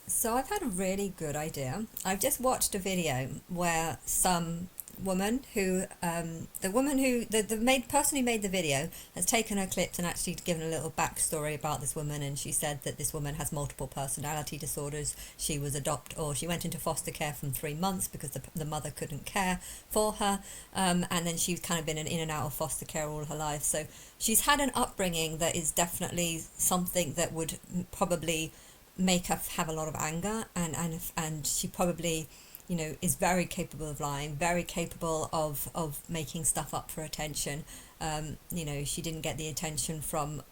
So I've had a really good idea. I've just watched a video where some woman who, the woman who, the made person who made the video has taken her clips and actually given a little backstory about this woman. And she said that this woman has multiple personality disorders. She was or she went into foster care from 3 months because the mother couldn't care for her. And then she's kind of been in and out of foster care all her life. So she's had an upbringing that is definitely something that would probably make her have a lot of anger, and she probably, is very capable of lying, very capable of making stuff up for attention. She didn't get the attention from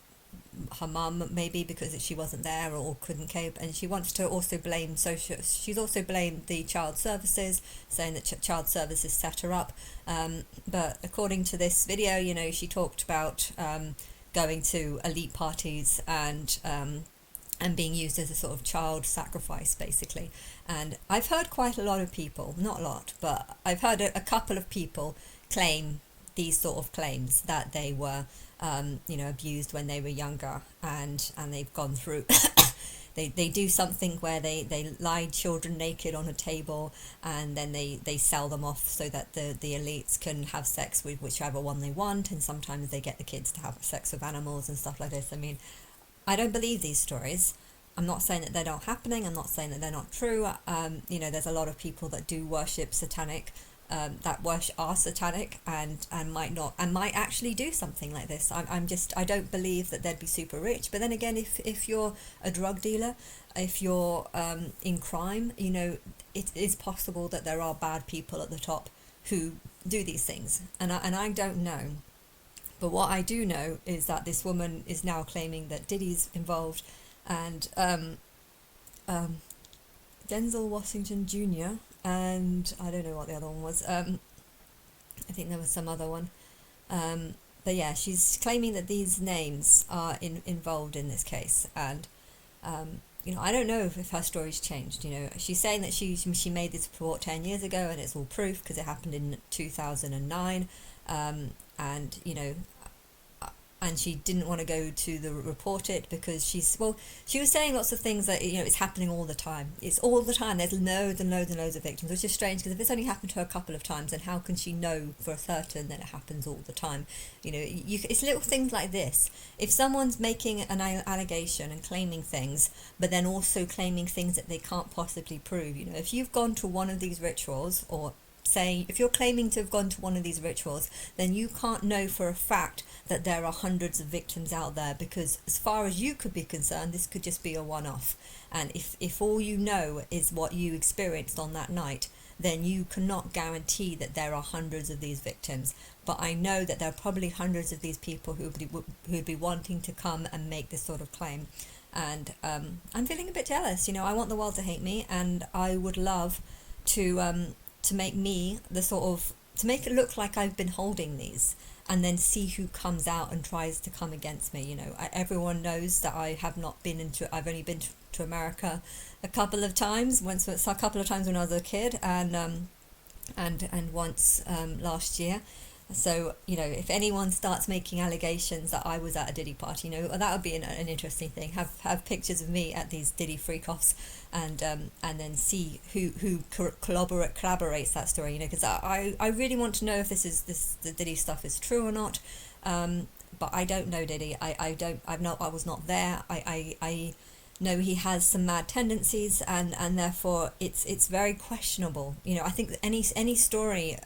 her mum, maybe because she wasn't there or couldn't cope, and she wants to also blame social. She's also blamed the child services, saying that child services set her up. But according to this video, she talked about going to elite parties and being used as a sort of child sacrifice, basically. And I've heard quite a lot of people, not a lot, but I've heard a couple of people claim these sort of claims that they were, abused when they were younger, and they've gone through. They do something where they lie children naked on a table, and then they sell them off so that the elites can have sex with whichever one they want, and sometimes they get the kids to have sex with animals and stuff like this. I mean, I don't believe these stories. I'm not saying that they're not happening. I'm not saying that they're not true. There's a lot of people that do worship satanic, are satanic, and might actually do something like this. I don't believe that they'd be super rich. But then again, if you're a drug dealer, if you're in crime, it is possible that there are bad people at the top who do these things, and I don't know. But what I do know is that this woman is now claiming that Diddy's involved, and Denzel Washington Jr., and I don't know what the other one was. I think there was some other one. But yeah, she's claiming that these names are involved in this case, and I don't know if her story's changed. She's saying that she made this report 10 years ago, and it's all proof because it happened in 2009. And and she didn't want to go to the report it because she was saying lots of things that it's happening all the time. It's all the time. There's loads and loads and loads of victims, which is strange because if it's only happened to her a couple of times, then how can she know for certain that it happens all the time? It's little things like this. If someone's making an allegation and claiming things, but then also claiming things that they can't possibly prove, if you've gone to one of these rituals, or saying if you're claiming to have gone to one of these rituals, then you can't know for a fact that there are hundreds of victims out there, because as far as you could be concerned, this could just be a one-off. And if all you know is what you experienced on that night, then you cannot guarantee that there are hundreds of these victims. But I know that there are probably hundreds of these people who'd be wanting to come and make this sort of claim. And I'm feeling a bit jealous. I want the world to hate me, and I would love to make me to make it look like I've been holding these, and then see who comes out and tries to come against me. Everyone knows that I've only been to America a couple of times. A couple of times when I was a kid, and once last year. So, if anyone starts making allegations that I was at a Diddy party, that would be an interesting thing. Have pictures of me at these Diddy freak-offs, and then see who collaborates that story, because I really want to know if the Diddy stuff is true or not. But I don't know Diddy. I was not there. I know he has some mad tendencies, and therefore it's very questionable. I think that any story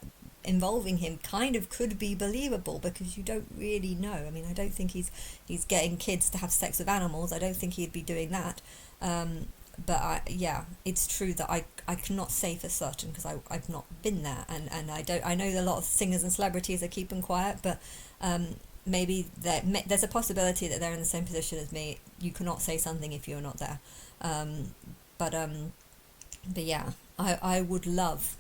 involving him kind of could be believable, because you don't really know. I mean, I don't think he's getting kids to have sex with animals. I don't think he'd be doing that. But it's true that I cannot say for certain because I've not been there, and I know a lot of singers and celebrities are keeping quiet, but maybe there's a possibility that they're in the same position as me. You cannot say something if you're not there. But yeah, I would love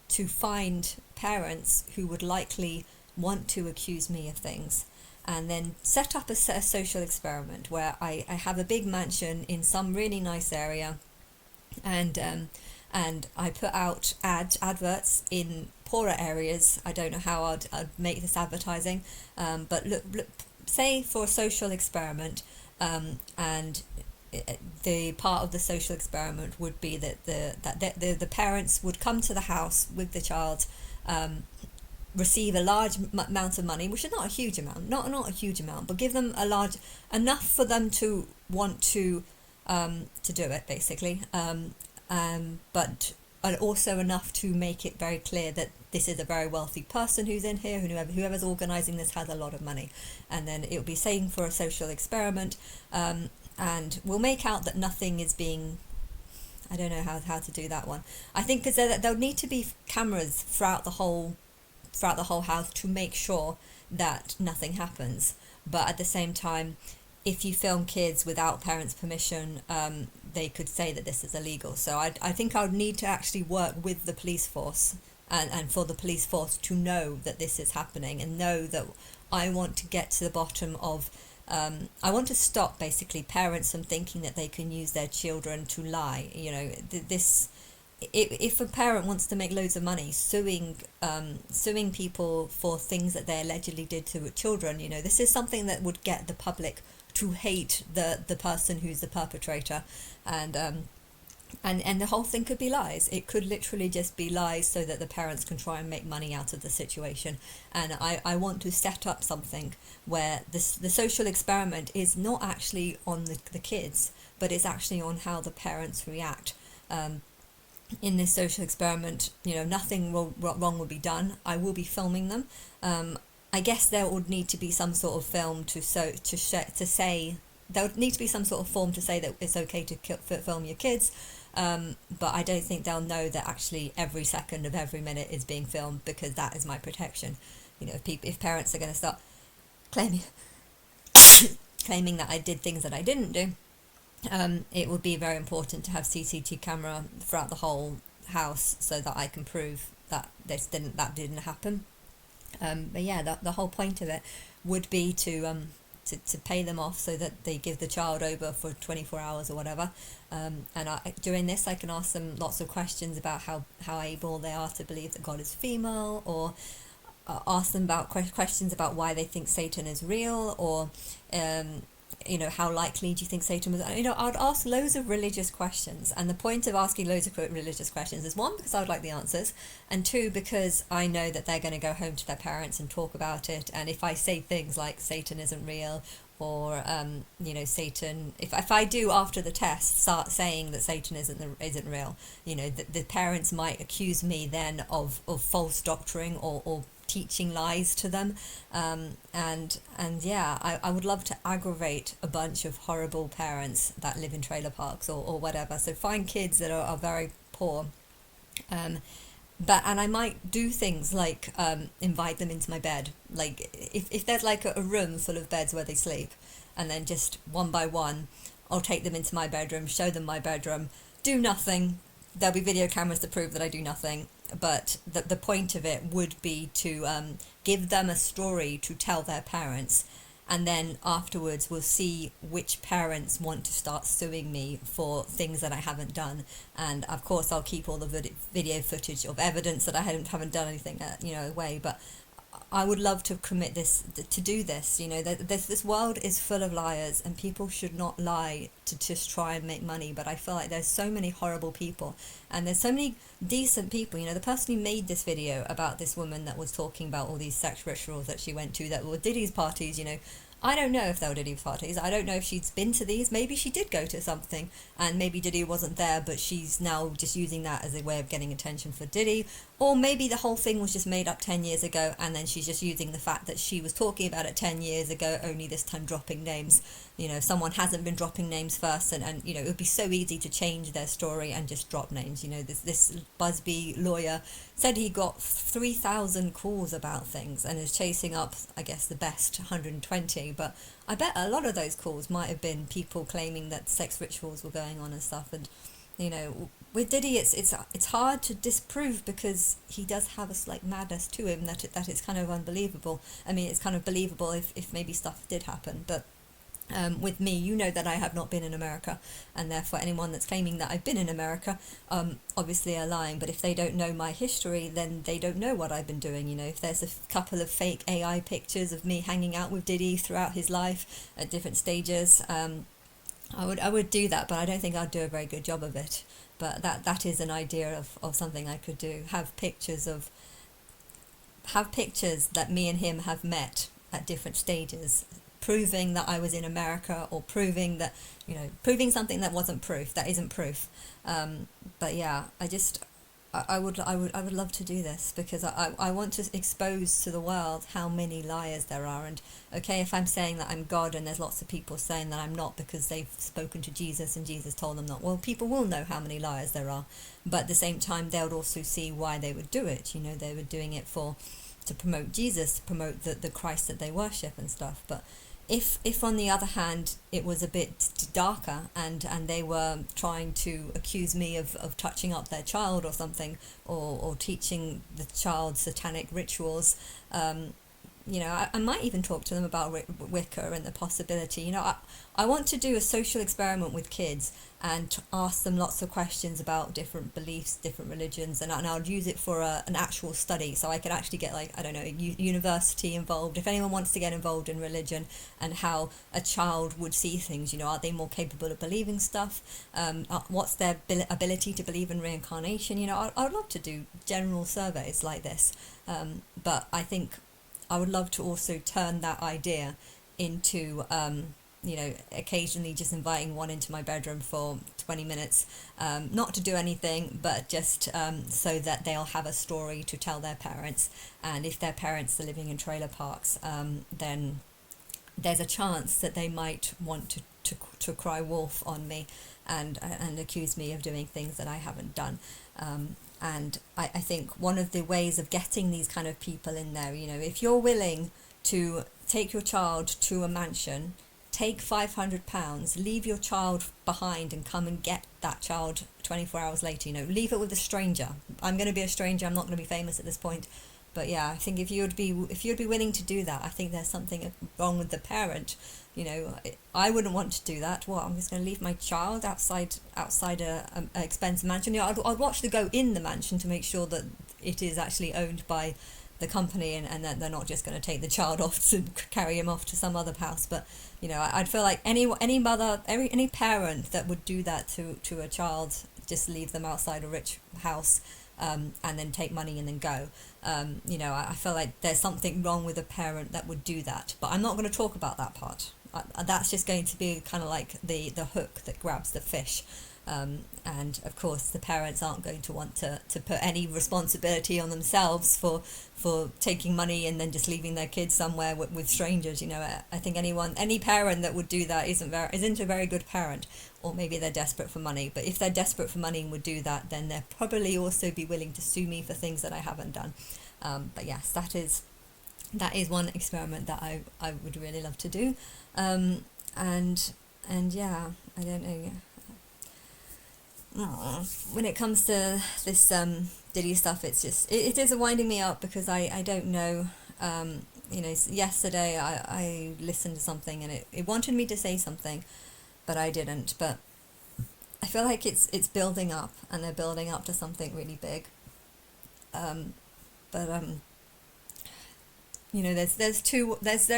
to find parents who would likely want to accuse me of things, and then set up a social experiment where I have a big mansion in some really nice area, and I put out adverts in poorer areas. I don't know how I'd make this advertising, but look, say for a social experiment, and the part of the social experiment would be that the parents would come to the house with the child, receive a large amount of money, which is not a huge amount, not a huge amount, but give them a large enough for them to want to do it, basically, but also enough to make it very clear that this is a very wealthy person who's in here, whoever's organising this has a lot of money, and then it will be saying for a social experiment, and we'll make out that nothing is being, I don't know how to do that one. I think because there'll need to be cameras throughout the whole house to make sure that nothing happens. But at the same time, if you film kids without parents' permission, they could say that this is illegal. So I think I would need to actually work with the police force, and for the police force to know that this is happening, and know that I want to get to the bottom of, I want to stop basically parents from thinking that they can use their children to lie. If a parent wants to make loads of money suing people for things that they allegedly did to children, this is something that would get the public to hate the person who's the perpetrator, and the whole thing could be lies. It could literally just be lies so that the parents can try and make money out of the situation. And I want to set up something where the social experiment is not actually on the kids, but it's actually on how the parents react. In this social experiment, nothing wrong will be done. I will be filming them. I guess there would need to be some sort of film to say, there would need to be some sort of form to say that it's okay to film your kids, but I don't think they'll know that actually every second of every minute is being filmed, because that is my protection. If parents are going to start claiming that I did things that I didn't do, it would be very important to have CCTV camera throughout the whole house so that I can prove that that didn't happen. But yeah, the whole point of it would be to pay them off so that they give the child over for 24 hours or whatever. And during this, I can ask them lots of questions about how able they are to believe that God is female, or ask them about questions about why they think Satan is real, or how likely do you think Satan was? I'd ask loads of religious questions, and the point of asking loads of religious questions is, one, because I would like the answers, and two, because I know that they're going to go home to their parents and talk about it. And if I say things like Satan isn't real, or Satan, if I do after the test start saying that Satan isn't real, the parents might accuse me then of false doctrine or teaching lies to them, and yeah, I would love to aggravate a bunch of horrible parents that live in trailer parks or whatever. So find kids that are very poor, and I might do things like invite them into my bed, like if there's like a room full of beds where they sleep, and then just one by one I'll take them into my bedroom, show them my bedroom, do nothing. There'll be video cameras to prove that I do nothing, but the point of it would be to give them a story to tell their parents, and then afterwards we'll see which parents want to start suing me for things that I haven't done. And of course I'll keep all the video footage of evidence that I haven't done anything away, but I would love to commit to do this. This world is full of liars, and people should not lie to just try and make money. But I feel like there's so many horrible people, and there's so many decent people. The person who made this video about this woman that was talking about all these sex rituals that she went to that were Diddy's parties, I don't know if they were Diddy's parties. I don't know if she's been to these. Maybe she did go to something, and maybe Diddy wasn't there, but she's now just using that as a way of getting attention for Diddy. Or maybe the whole thing was just made up 10 years ago, and then she's just using the fact that she was talking about it 10 years ago, only this time dropping names. Someone hasn't been dropping names first, and it would be so easy to change their story and just drop names. This Busby lawyer said he got 3,000 calls about things and is chasing up, I guess, the best 120. But I bet a lot of those calls might have been people claiming that sex rituals were going on and stuff. And with Diddy, it's hard to disprove, because he does have a slight madness to him that it's kind of unbelievable. I mean, it's kind of believable if maybe stuff did happen, but with me, that I have not been in America, and therefore anyone that's claiming that I've been in America obviously are lying. But if they don't know my history, then they don't know what I've been doing. If there's a couple of fake AI pictures of me hanging out with Diddy throughout his life at different stages, I would do that, but I don't think I'd do a very good job of it. But that is an idea of something I could do. Have pictures that me and him have met at different stages, proving that I was in America, or proving that, proving something that wasn't proof, that isn't proof. But yeah, I would love to do this, because I want to expose to the world how many liars there are. And okay, if I'm saying that I'm God and there's lots of people saying that I'm not because they've spoken to Jesus and Jesus told them not, well, people will know how many liars there are. But at the same time, they would also see why they would do it. They were doing it to promote Jesus, to promote the Christ that they worship and stuff. But if on the other hand it was a bit darker, and they were trying to accuse me of touching up their child or something, or teaching the child satanic rituals, I might even talk to them about Wicca and the possibility. I want to do a social experiment with kids and to ask them lots of questions about different beliefs, different religions, and I'll use it for an actual study, so I could actually get, like, I don't know, university involved. If anyone wants to get involved in religion and how a child would see things, are they more capable of believing stuff? What's their ability to believe in reincarnation? I would love to do general surveys like this, but I think I would love to also turn that idea into, occasionally just inviting one into my bedroom for 20 minutes, not to do anything, but just so that they'll have a story to tell their parents. And if their parents are living in trailer parks, then there's a chance that they might want to cry wolf on me and accuse me of doing things that I haven't done. And I think one of the ways of getting these kind of people in there, if you're willing to take your child to a mansion, take £500, leave your child behind and come and get that child 24 hours later, leave it with a stranger. I'm going to be a stranger, I'm not going to be famous at this point. But yeah, I think if you'd be willing to do that, I think there's something wrong with the parent. I wouldn't want to do that. Well, I'm just going to leave my child outside a expensive mansion. I'd watch to go in the mansion to make sure that it is actually owned by the company, and that they're not just going to take the child off to carry him off to some other house. But I'd feel like any mother, any parent that would do that to a child, just leave them outside a rich house, and then take money and then go. I feel like there's something wrong with a parent that would do that. But I'm not going to talk about that part. That's just going to be kind of like the hook that grabs the fish. And of course the parents aren't going to want to put any responsibility on themselves for taking money and then just leaving their kids somewhere with strangers. I think any parent that would do that isn't a very good parent, or maybe they're desperate for money. But if they're desperate for money and would do that, then they'll probably also be willing to sue me for things that I haven't done. But yes, that is one experiment that I would really love to do. And yeah, I don't know. When it comes to this Diddy stuff, it is winding me up, because I don't know. Yesterday I listened to something and it wanted me to say something, but I didn't. But I feel like it's building up, and they're building up to something really big. There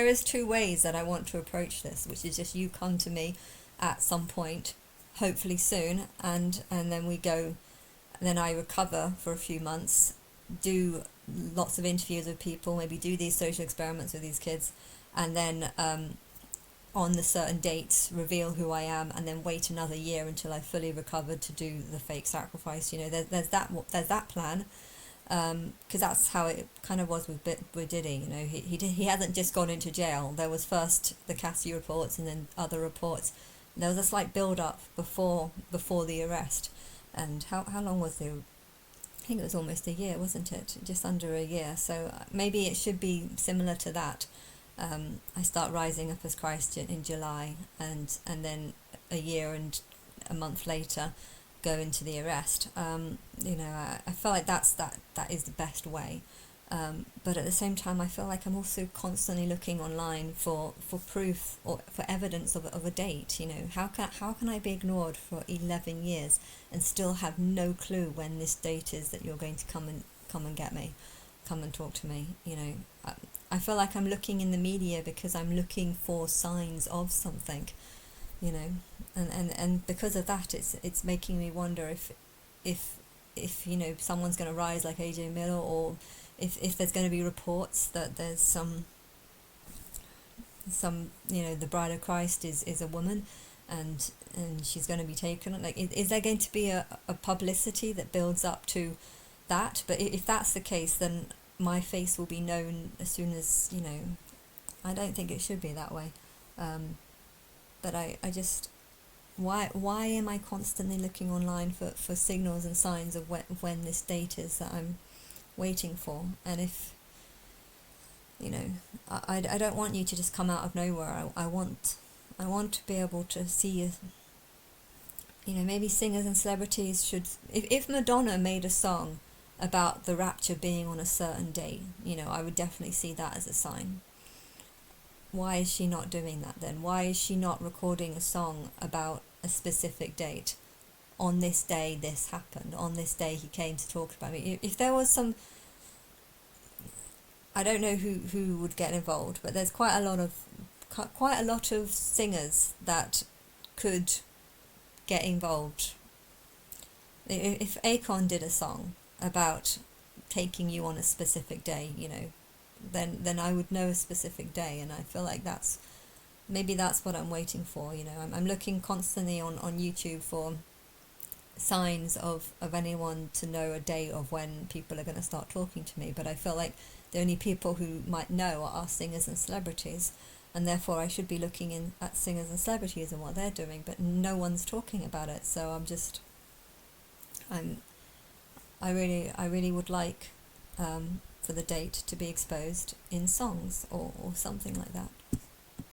is two ways that I want to approach this, which is just you come to me at some point, hopefully soon, and then we go, then I recover for a few months, do lots of interviews with people, maybe do these social experiments with these kids, and then on the certain dates reveal who I am, and then wait another year until I've fully recovered to do the fake sacrifice. There's that plan, because that's how it kind of was with Diddy. He hasn't just gone into jail. There was first the Cassie reports and then other reports. There was a slight build-up before the arrest. And how long was I think it was almost a year, wasn't it? Just under a year. So maybe it should be similar to that. I start rising up as Christ in July, and then a year and a month later go into the arrest. I feel like that is the best way. But at the same time, I feel like I'm also constantly looking online for proof or for evidence of a date. How can I be ignored for 11 years and still have no clue when this date is that you're going to come and get me, come and talk to me? I feel like I'm looking in the media because I'm looking for signs of something. you know, and because of that, it's making me wonder if you know, someone's going to rise like AJ Miller, or if there's going to be reports that there's some you know, the Bride of Christ is a woman, and she's going to be taken. Like, is there going to be a publicity that builds up to that? But if that's the case, then my face will be known as soon as, you know. I don't think it should be that way. But I just, why am I constantly looking online for signals and signs of when this date is that I'm waiting for? And if, you know, I don't want you to just come out of nowhere. I want to be able to see you. You know, maybe singers and celebrities should, if Madonna made a song about the rapture being on a certain day, you know, I would definitely see that as a sign. Why is she not doing that then? Why is she not recording a song about a specific date? On this day this happened, on this day he came to talk about me. If there was some, I don't know who would get involved, but there's quite a lot of singers that could get involved. If Akon did a song about taking you on a specific day, you know, then I would know a specific day, and I feel like maybe that's what I'm waiting for. You know, I'm looking constantly on YouTube for signs of anyone to know a date of when people are going to start talking to me, but I feel like the only people who might know are singers and celebrities, and therefore I should be looking at singers and celebrities and what they're doing, but no one's talking about it. So I really would like for the date to be exposed in songs or something like that.